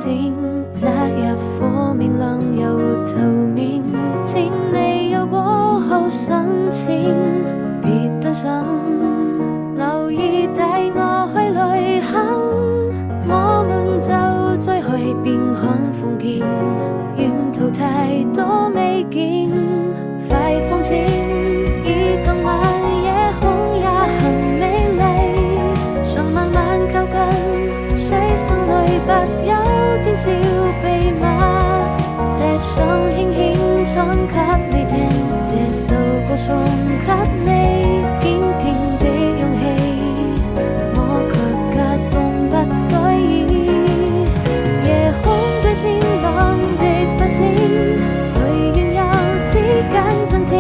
展，擇日火面亮又頭面，請你有過後深淺，別擔心，留意帶我去旅行，我們就再去邊看風景，沿途太多美景，快放晴，以今晚夜空也很美麗，想慢慢靠近，水聲裏不有點小秘密，這想輕輕唱給你聽，這首歌送給你，堅定的勇氣，我卻假裝不在意，夜空最閃亮的繁星，許願讓時間增添